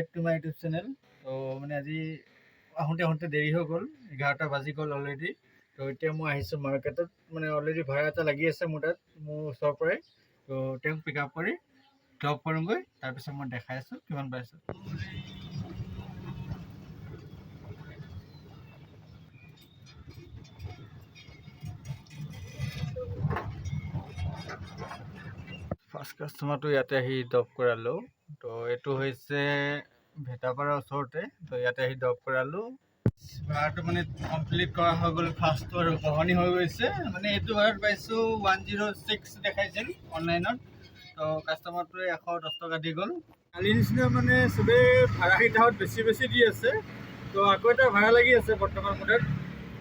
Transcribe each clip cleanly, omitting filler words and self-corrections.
Back to my YouTube channel. তো মানে আজি আহোঁতে আহোঁতে দেৰি হৈ গ'ল, 11টা বাজি গ'ল অলৰেডি। তো এতিয়া মই আহিছোঁ মাৰ্কেটত, মানে অলৰেডি ভাড়া এটা লাগি আছে মোৰ তাত, মোৰ ওচৰৰ পৰাই। তো তেওঁক পিক আপ কৰি ড্ৰপ কৰোঁগৈ, তাৰপিছত মই দেখাই আছোঁ কিমান পাইছোঁ। ফাৰ্ষ্ট কাষ্টমাৰটো ইয়াতে আহি ড্ৰপ কৰালোঁ। তো এইটো হৈছে ভেটাপাৰাৰ ওচৰতে। তো ইয়াতে আহি ড্ৰপ কৰালোঁ। ভাড়াটো মানে কমপ্লিট কৰা হৈ গ'ল, ফাৰ্ষ্টটো আৰু গঢ়নি হৈ গৈছে। মানে এইটো ভাড়াত পাইছোঁ 106 দেখাইছিল অনলাইনত। তো কাষ্টমাৰটোৱে 110 টকা দি গ'ল। কালিৰ নিচিনা মানে চবেই ভাড়া হিচাপত বেছি দি আছে। তো আকৌ এটা ভাড়া লাগি আছে বৰ্তমান মোৰ তাত।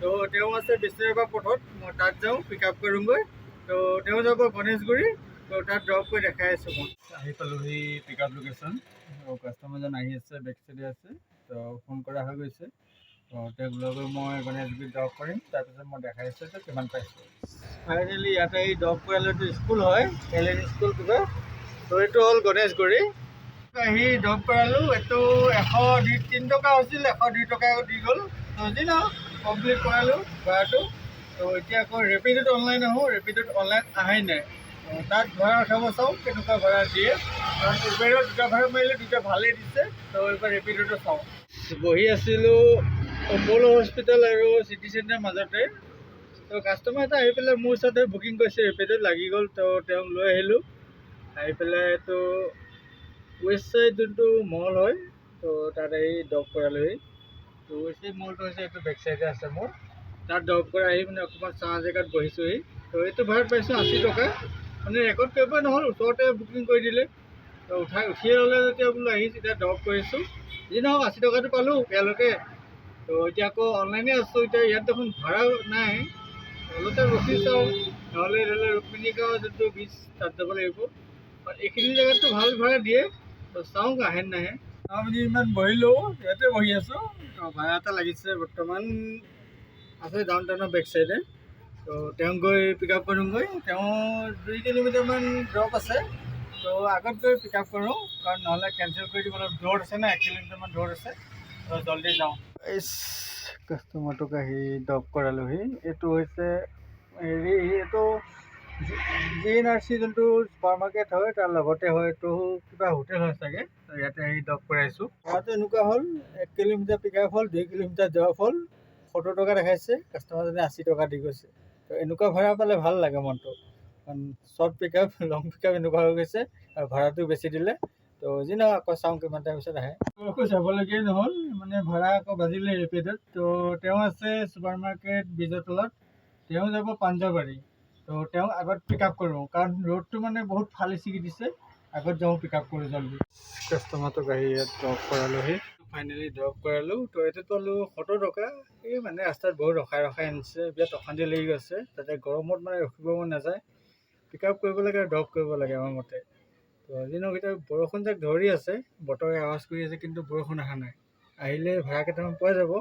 তো তেওঁ আছে বিষ্ণুৰাভা পথত, মই তাত যাওঁ পিক আপ কৰোঁগৈ। তো তেওঁ যাব গণেশগুৰি। তো তাত ড্ৰপ কৰি দেখাই আছোঁ মই। আহি পালোহি পিক আপ লোকেশ্যন। তো কাষ্টমাৰজন আহি আছে, বেক চাইডে আছে। তো ফোন কৰা হৈ গৈছে। তো তেওঁক লৈ গৈ মই গণেশগুৰিত ড্ৰপ কৰিম, তাৰপিছত মই দেখাই আছোঁ যে কিমান পাইছোঁ। ফাইনেলি ইয়াতে আহি ড্ৰপ কৰালেতো স্কুল হয়, এল এন স্কুল কিবা। তো এইটো হ'ল গণেশগুৰি। আহি ড্ৰপ কৰালোঁ। এইটো 103 টকা হৈছিল, 102 টকা দি গ'ল। তো যি নহওক কমপ্লিট কৰালোঁ ভাড়াটো। তো এতিয়া আকৌ ৰেপিডত অনলাইন আহোঁ, ৰেপিডত অনলাইন আহাই নাই। তাত ভাড়া উঠাব চাওঁ কেনেকুৱা ভাড়া দিয়ে, কাৰণ উবেৰত দুটা ভাড়া মাৰিলে দুটা ভালেই দিছে। তো এইবাৰ ৰেপিডতো চাওঁ। বহি আছিলোঁ অপ'ল' হস্পিটেল আৰু চিটি চেণ্টাৰ মাজতে। তো কাষ্টমাৰ এটা আহি পেলাই মোৰ ওচৰতে বুকিং কৰিছে, ৰেপিডত লাগি গ'ল। তো তেওঁক লৈ আহিলোঁ। আহি পেলাই তো ৱেষ্ট চাইড যোনটো মল হয়, তো তাত আহি ড্ৰপ কৰালোহি। তো ৱেষ্ট চাইড মলটো হৈছে এইটো বেক চাইডে আছে মোৰ। তাত ড্ৰপ কৰা আহি মানে অকণমান চাহ জেগাত বহিছোঁহি। তো এইটো ভাড়াত পাইছোঁ 80 টকা। মানে ৰেকৰ্ড কৰিবই নহ'ল, ওচৰতে বুকিং কৰি দিলে। তো উঠিয়ে ল'লে যেতিয়া বোলো আহি তেতিয়া ড্ৰপ কৰিছোঁ। যি নহওক 80 টকাটো পালোঁ ইয়ালৈকে। তো এতিয়া আকৌ অনলাইনে আছোঁ। এতিয়া ইয়াত দেখোন ভাড়া নাই, অলপতে ৰখি চাওঁ, নহ'লে ধৰি লওক ৰুক্মিণী গাঁও যোনটো বীচ তাত যাব লাগিব। এইখিনি জেগাততো ভাল ভাড়া দিয়ে। তো চাওঁ আহে নাহে। আমি ইমান বহিলোঁ, ইয়াতে বহি আছোঁ। তো ভাড়া এটা লাগিছে বৰ্তমান, আছে ডাউন টাউনৰ বেক চাইডে। তো তেওঁক গৈ পিক আপ কৰোঁগৈ। তেওঁ 2 কিলোমিটাৰমান ড্ৰপ আছে। তো আগত গৈ পিক আপ কৰোঁ, কাৰণ নহ'লে কেঞ্চেল কৰি দিব, অলপ দূৰত আছে না, 1 কিলোমিটাৰমান দূৰত আছে। তো জল্দি যাওঁ। কাষ্টমাৰটোক আহি ড্ৰপ কৰালোহি। এইটো হৈছে হেৰি, এইটো GNRC যোনটো ছুপাৰ মাৰ্কেট হয় তাৰ লগতে হয়। এইটো কিবা হোটেল হয় চাগে। তো ইয়াতে আহি ড্ৰপ কৰাইছোঁ। ভাড়াটো এনেকুৱা হ'ল, 1 কিলোমিটাৰ পিক আপ হ'ল, 2 কিলোমিটাৰ ড্ৰপ হ'ল। 70 টকা দেখাইছে, কাষ্টমাৰজনে 80 টকা দি গৈছে। তো এনেকুৱা ভাড়া পালে ভাল লাগে মনটো, কাৰণ শ্বৰ্ট পিক আপ, লং পিক আপ এনেকুৱা হৈ গৈছে আৰু ভাড়াটো বেছি দিলে। তো যি নহওক আকৌ চাওঁ কিমান টাইম পিছত আহে। আকৌ যাবলগীয়াই নহ'ল, মানে ভাড়া আকৌ বাজিলে ৰেপিডত। তো তেওঁ আছে ছুপাৰ মাৰ্কেট ব্ৰিজৰ তলত, তেওঁ যাব পাঞ্জাবাৰী। তো তেওঁক আগত পিক আপ কৰোঁ, কাৰণ ৰোডটো মানে বহুত ফালি ছিগি দিছে। আগত যাওঁ পিক আপ কৰোঁ জল্দি। কাষ্টমাৰটোক আহি ইয়াত ড্ৰপ কৰালোহি। ফাইনেলি ড্ৰপ কৰালোঁ। তো এইটোত পালোঁ 70 টকা। এই মানে ৰাস্তাত বহুত ৰখাই আনিছে, বিৰাট অশান্তি লাগি গৈছে। তাতে গৰমত মানে ৰখিব মন নাযায়। পিক আপ কৰিব লাগে আৰু ড্ৰপ কৰিব লাগে আমাৰ মতে। তো আজি নহওক এতিয়া বৰষুণ যাক ধৰি আছে, বতৰে আৱাজ কৰি আছে, কিন্তু বৰষুণ অহা নাই। আহিলে ভাড়া কেইটামান পোৱা যাব।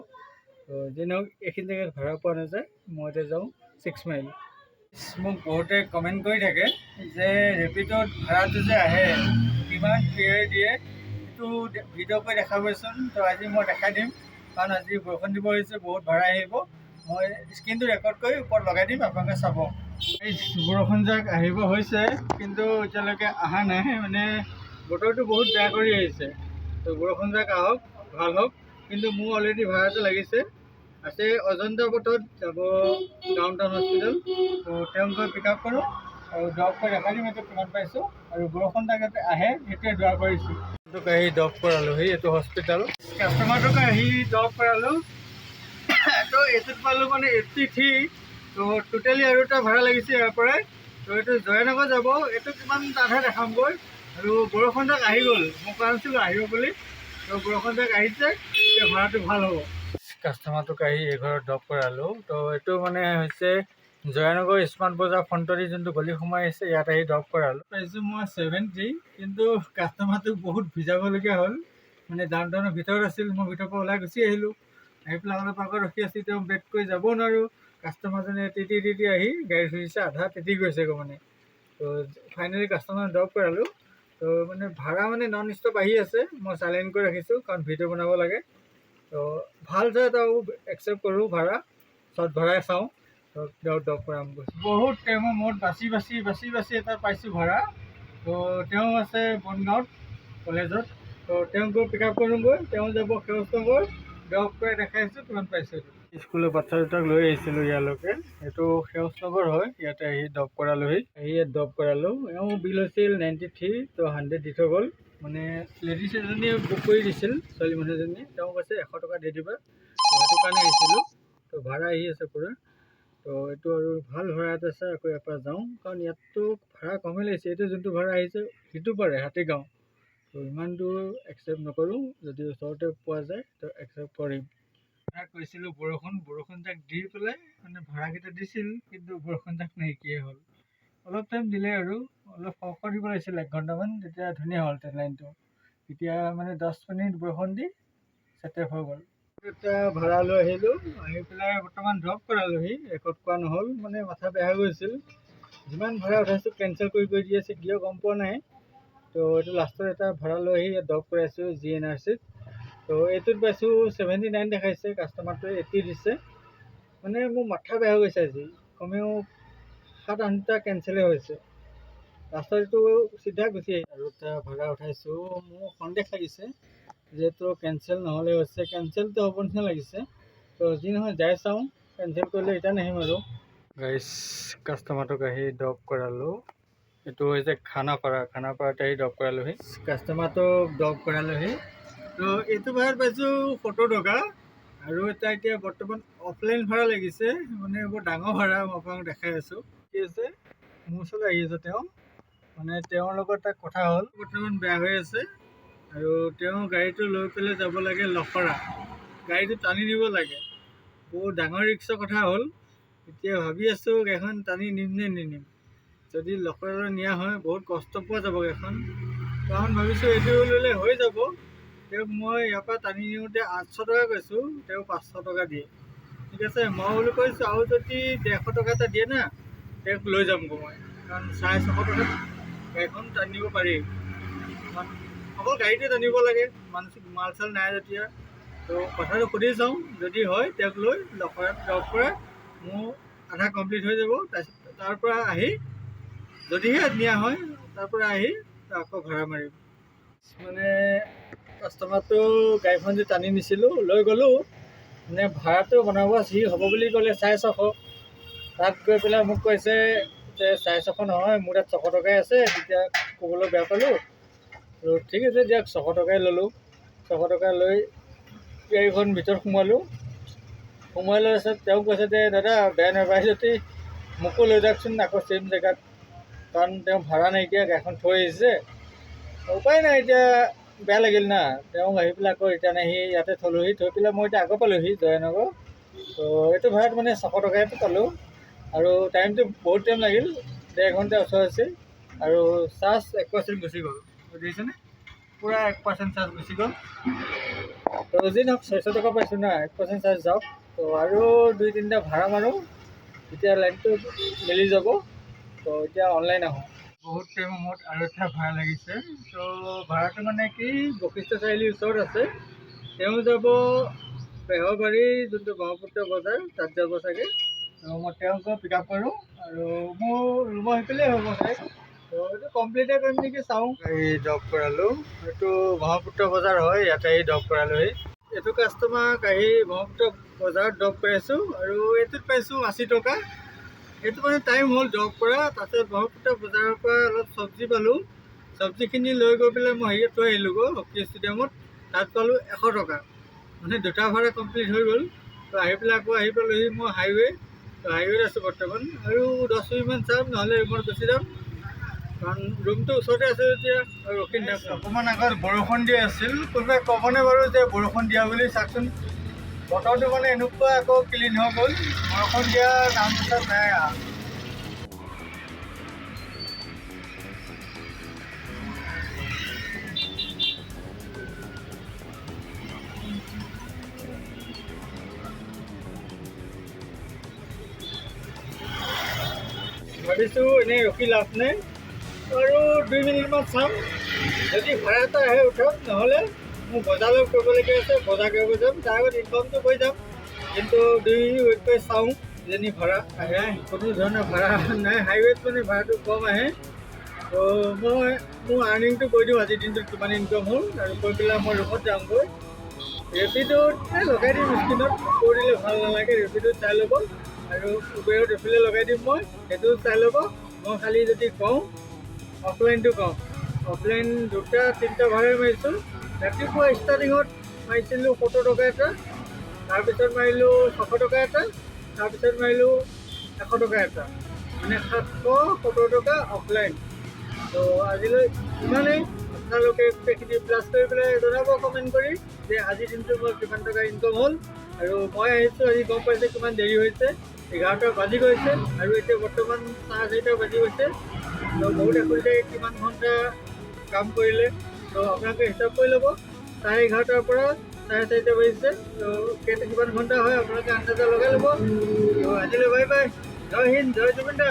তো যি নহওক এইখিনি জেগাত ভাড়া পোৱা নাযায়। মই এতিয়া যাওঁ 6 মাইল। মোক বহুতে কমেণ্ট কৰি থাকে যে ৰেপিডত ভাড়াটো যে আহে কিমান ফেয়াৰ দিয়ে, সেইটো ভিডিঅ' কৰি দেখাবচোন। তো আজি মই দেখাই দিম, কাৰণ আজি বৰষুণ দিব হৈছে, বহুত ভাড়া আহিব। মই স্ক্ৰীনটো ৰেকৰ্ড কৰি ওপৰত লগাই দিম, আপোনালোকে চাব। এই বৰষুণ যাক আহিব হৈছে, কিন্তু এতিয়ালৈকে অহা নাই। মানে বতৰটো বহুত বেয়া কৰি আহিছে। তো বৰষুণ যাক আহক, ভাল হওক। কিন্তু মোৰ অলৰেডি ভাড়াটো লাগিছে। আছে অজন্তা পথত যাব ডাউন টাউন হস্পিটেল। তো তেওঁক গৈ পিক আপ কৰোঁ আৰু ড্ৰপ কৰি দেখাই দিম এইটো কিমান পাইছোঁ। আৰু বৰষুণ যাতে আহে সেইটোৱে দোৱা কৰিছোঁ। এইটোক আহি ড্ৰপ কৰালোহি, এইটো হস্পিটেল। কাষ্টমাৰটোক আহি ড্ৰপ কৰালোঁ। তো এইটোত পালোঁ মানে 83। তো টোটেলি আৰু এটা ভাড়া লাগিছে ইয়াৰ পৰাই। তো এইটো জয়ানগৰ যাব, এইটো কিমান তাতহে দেখামগৈ। আৰু বৰষুণ যাক আহি গ'ল, মই কোৱা নাছিলোঁ আহিব বুলি। তো বৰষুণ যাক আহিছে, এতিয়া ভাড়াটো ভাল হ'ব। কাষ্টমাৰটোক আহি এইঘৰত ড্ৰপ কৰালোঁ। তো এইটো মানে হৈছে জয়ানগৰ স্মাৰ্ট বজাৰ ফ্ৰণ্টদি যোনটো গলি সোমাই আহিছে, ইয়াত আহি ড্ৰপ কৰালোঁ। পাইছোঁ মই 70, কিন্তু কাষ্টমাৰটোক বহুত ভিজাবলগীয়া হ'ল। মানে ডাউন টাউনৰ ভিতৰত আছিল, মই ভিতৰৰ পৰা ওলাই গুচি আহিলোঁ। আহি পেলাই অলপ আগত ৰখি আছোঁ, তেওঁ বেক কৰি যাব নোৱাৰোঁ। কাষ্টমাৰজনে তিতি আহি গাড়ী ধৰিছে, আধা তিতি গৈছেগৈ মানে। তো ফাইনেলি কাষ্টমাৰ ড্ৰপ কৰালোঁ। তো মানে ভাড়া মানে নন ষ্টপ আহি আছে, মই চাইলেণ্ট কৰি ৰাখিছোঁ কাৰণ ভিডিঅ' বনাব লাগে। তো ভাল চাই এটা একচেপ্ট কৰোঁ ভাড়া, চৰ্ট ভাড়াই চাওঁ। তো তেওঁ ড্ৰপ কৰাম গৈছোঁ বহুত টাইমৰ মূৰত বাচি এটা পাইছোঁ ভাড়া। তো তেওঁ আছে বনগাঁৱত কলেজত। তো তেওঁক গৈ পিক আপ কৰোঁগৈ, তেওঁ যাব সেউজনগৰ, ড্ৰপ কৰি দেখাইছোঁ কিমান পাইছোঁ। স্কুলৰ বাচ্চা দুটাক লৈ আহিছিলোঁ ইয়ালৈকে, এইটো সেউজনগৰ হয়, ইয়াতে আহি ড্ৰপ কৰালোহি। আহি ইয়াত ড্ৰপ কৰালোঁ। এওঁ বিল হৈছিল 93, তো 100 দি থৈ গ'ল। মানে লেডিজ এজনীয়ে বুক কৰি দিছিল, ছোৱালী মানুহ এজনীয়ে, তেওঁ কৈছে 100 টকা দি দিবা, তো সেইটো কাৰণে আহিছিলোঁ। তো ভাড়া আহি আছে পূৰা। তো এইটো আৰু ভাল ভাড়া এটা আছে, আকৌ ইয়াৰ পৰা যাওঁ, কাৰণ ইয়াততো ভাড়া কমেই লাগিছে। এইটো যোনটো ভাড়া আহিছে সিটো পাৰে হাতীগাঁও, তো ইমান দূৰ একচেপ্ট নকৰোঁ, যদি ওচৰতে পোৱা যায় তো একচেপ্ট কৰিম। কৈছিলোঁ বৰষুণ যাক দি পেলাই মানে ভাড়াকেইটা দিছিল, কিন্তু বৰষুণ যাক নাইকিয়াই হ'ল। অলপ টাইম দিলে আৰু অলপ সৰহ দিব লাগিছিল, 1 ঘণ্টামান, তেতিয়া ধুনীয়া হ'ল ট্ৰেইন লাইনটো। এতিয়া মানে 10 মিনিট বৰষুণ দি ছেটেপ হৈ গ'ল। এটা ভাড়া লৈ আহিলোঁ, আহি পেলাই বৰ্তমান ড্ৰপ কৰালোহি। ৰেকৰ্ড কৰা নহ'ল, মানে মাথা বেয়া হৈ গৈছিল। যিমান ভাড়া উঠাইছোঁ কেঞ্চেল কৰি দি আছে, কিয় গম পোৱা নাই। তো এইটো লাষ্টত এটা ভাড়া লৈ আহি ড্ৰপ কৰাইছোঁ GNRCত। তো এইটোত পাইছোঁ 79 দেখাইছে, কাষ্টমাৰটোৱে 80 দিছে। মানে মোৰ মাথা বেয়া হৈ গৈছে আজি, কমেও 7-8টা কেঞ্চেলেই হৈছে। লাষ্টত এইটো চিধা গুচি আহিছে। আৰু এটা ভাড়া উঠাইছোঁ, মোৰ সন্দেহ লাগিছে যিহেতু কেঞ্চেল নহ'লে হৈছে, কেঞ্চেলটো হ'ব নিচিনা লাগিছে। তো যি নহয় যাই চাওঁ, কেঞ্চেল কৰিলে ৰিটাৰ্ণ আহিম আৰু। গাইজ কাষ্টমাৰটোক আহি ড্ৰপ কৰালোঁ। এইটো হৈছে খানাপাৰাত আহি ড্ৰপ কৰালোহি। কাষ্টমাৰটোক ড্ৰপ কৰালোহি। তো এইটো ভাড়াত পাইছোঁ 70 টকা। আৰু এটা এতিয়া বৰ্তমান অফলাইন ভাড়া লাগিছে, মানে বৰ ডাঙৰ ভাড়া, মই আপোনাক দেখাই আছোঁ। কি আছে, মোৰ ওচৰলৈ আহি আছে তেওঁ, মানে তেওঁৰ লগত এটা কথা হ'ল, বৰ্তমান বেয়া হৈ আছে। আৰু তেওঁ গাড়ীটো লৈ পেলাই যাব লাগে লখৰা, গাড়ীটো টানি নিব লাগে। বহুত ডাঙৰ ৰিক্সৰ কথা হ'ল। এতিয়া ভাবি আছোঁ গাড়ীখন টানি নিম নে নিনিম। যদি লখৰালৈ নিয়া হয় বহুত কষ্ট পোৱা যাব গাড়ীখন, কাৰণ ভাবিছোঁ এইটো ল'লে হৈ যাব। তেওঁক মই ইয়াৰ পৰা টানি নিওঁতে 800 টকা কৈছোঁ, তেওঁ 500 টকা দিয়ে। ঠিক আছে, মই বুলি কৈছোঁ আৰু যদি 150 টকা এটা দিয়ে না, তেওঁক লৈ যামগৈ মই, কাৰণ 650 টকাত গাড়ীখন টানিব পাৰি। কাৰণ অকল গাড়ীতে টানিব লাগে, মাল চাল নাই যেতিয়া। তো কথাটো সুধি চাওঁ, যদি হয় তেওঁক লৈ লখৰাত ড্ৰপ কৰা, মোৰ আধা কমপ্লিট হৈ যাব। তাৰপিছত তাৰ পৰা আহি, যদিহে নিয়া হয়, তাৰ পৰা আহি আকৌ ভাড়া মাৰিম। মানে কাষ্টমাৰটো গাড়ীখন যে টানি নিছিলোঁ, লৈ গ'লোঁ, মানে ভাড়াটো বনাব যি হ'ব বুলি ক'লে 650। তাত গৈ পেলাই মোক কৈছে যে 650 নহয়, মোৰ তাত 600 টকাই আছে। তেতিয়া ক'বলৈ বেয়া পালোঁ। তো ঠিক আছে দিয়ক, 600 টকাই ল'লোঁ। 600 টকা লৈ গাড়ীখন ভিতৰত সোমাই লোৱাৰ পিছত তেওঁ কৈছে যে দাদা বেয়া নাপায় যদি মোকো লৈ যাওকচোন আকৌ ছেইম জেগাত, কাৰণ তেওঁ ভাড়া নাইকিয়া, গাড়ীখন থৈ আহিছে। উপায় নাই, এতিয়া বেয়া লাগিল না। তেওঁ আহি পেলাই আকৌ ৰিটাৰ্ণ আহি ইয়াতে থ'লোহি, থৈ পেলাই মই এতিয়া আগৰ পালোহি জয়ানগৰ। তো এইটো ভাড়াত মানে 600 টকাইটো পালোঁ। আৰু টাইমটো বহুত টাইম লাগিল, 1.5 ঘণ্টা ওচৰ আছিল। আৰু চাৰ্জ 1% গুচি গ'ল, বুজিছেনে, পূৰা 1% চাৰ্জ গুচি গ'ল। তো যি নহওক 600 টকা পাইছোঁ না, 1% চাৰ্জ যাওক। তো আৰু 2-3টা ভাড়া মাৰোঁ, তেতিয়া লাইনটো মিলি যাব। তো এতিয়া অনলাইন আহোঁ। বহুত টাইমৰ মূৰত আৰু এটা ভাড়া লাগিছে। তো ভাড়াটো মানে কি, বশিষ্ঠ চাৰিআলিৰ ওচৰত আছে। তেওঁ যাব বেহৰবাৰী, যোনটো ব্ৰহ্মপুত্ৰ বজাৰ, তাত যাব চাগে। তো মই তেওঁক গৈ পিক আপ কৰোঁ, আৰু মোৰ ৰুমৰ সেইফালেই হ'ব চাগে। তো এইটো কমপ্লিটেই কৰিম নেকি, চাওঁ। গাড়ী ড্ৰপ কৰালোঁ, এইটো ব্ৰহ্মপুত্ৰ বজাৰ হয়, ইয়াতে আহি ড্ৰপ কৰালোহি। এইটো কাষ্টমাৰক আহি ব্ৰহ্মপুত্ৰ বজাৰত ড্ৰপ কৰাইছোঁ, আৰু এইটোত পাইছোঁ 80 টকা। এইটো মানে টাইম হ'ল ড্ৰপ কৰা। তাৰপিছত ব্ৰহ্মপুত্ৰ বজাৰৰ পৰা অলপ চব্জি পালোঁ, চব্জিখিনি লৈ গৈ পেলাই মই হেৰিত থৈ আহিলোঁগৈ, হকী ষ্টেডিয়ামত। তাত পালোঁ 100 টকা, মানে 2টা ভাড়া কমপ্লিট হৈ গ'ল। তো আহি পেলাই আকৌ আহি পালোঁহি মই হাইৱে'। তো হাইৱেত আছোঁ বৰ্তমান, আৰু 10 মিনিটমান চাম, নহ'লে ৰুমত গুচি যাম, কাৰণ ৰুমটো ওচৰতে আছে যেতিয়া আৰু ৰখি নাথাকোঁ। অকণমান আগত বৰষুণ দি আছিল, কোনোবাই ক'বনে বাৰু যে বৰষুণ দিয়া বুলি। চাওকচোন বতৰটো মানে এনেকুৱা আকৌ ক্লিন হৈ গ'ল, বৰষুণ দিয়া নাম চাম নাই আৰু। ভাবিছোঁ এনেই ৰখি লাভ নাই, আৰু 2 মিনিটমান চাম, যদি ভাড়া এটা আহে উঠক, নহ'লে মোৰ বজাৰলৈ কৰিবলগীয়া আছে, বজাৰ কৰিব যাম, তাৰ আগত ইনকামটো কৰি যাম। কিন্তু দুই ৱেইট কৰি চাওঁ যেনি ভাড়া আহে। কোনো ধৰণৰ ভাড়া নাই, হাইৱেত মানে ভাড়াটো কম আহে। তো মই মোৰ আৰ্নিংটো কৈ দিওঁ আজিৰ দিনটোত কিমান ইনকাম হ'ল, আৰু কৈ পেলাই মই ৰুমত যামগৈ। ৰেপিডত লগাই দিম, স্ক্ৰীণত কৈ দিলে ভাল নালাগে। ৰেপিডত চাই ল'ব, আৰু উবেৰত এইফালে লগাই দিম মই, সেইটো চাই ল'ব। মই খালি যদি কওঁ অফলাইনটো কওঁ, অফলাইন দুটা তিনিটা ভাড়াই মাৰিছোঁ। ৰাতিপুৱা ষ্টাৰ্টিঙত মাৰিছিলোঁ 70 টকা এটা, তাৰপিছত মাৰিলোঁ 600 টকা এটা, তাৰপিছত মাৰিলোঁ 100 টকা এটা, মানে 770 টকা অফলাইন। তো আজিলৈ ইমানেই। আপোনালোকে গোটেইখিনি প্লাছ কৰি পেলাই জনাব কমেণ্ট কৰি যে আজিৰ দিনটো মোৰ কিমান টকা ইনকাম হ'ল। আৰু মই আহিছোঁ, আজি গম পাইছে কিমান দেৰি হৈছে, 11টা বাজি গৈছে, আৰু এতিয়া বৰ্তমান 4:30 বাজি গৈছে। তো বহুত অসুবিধা, কিমান ঘণ্টা কাম কৰিলে। তো আপোনালোকে হিচাপ কৰি ল'ব, 11:30 পৰা 4:30 বাজিছে। তো কিমান ঘণ্টা হয় আপোনালোকে আন্দাজা লগাই ল'ব। তো আজিলৈ বাই বাই, জয় হিন্দ, জয় জুবিন দা।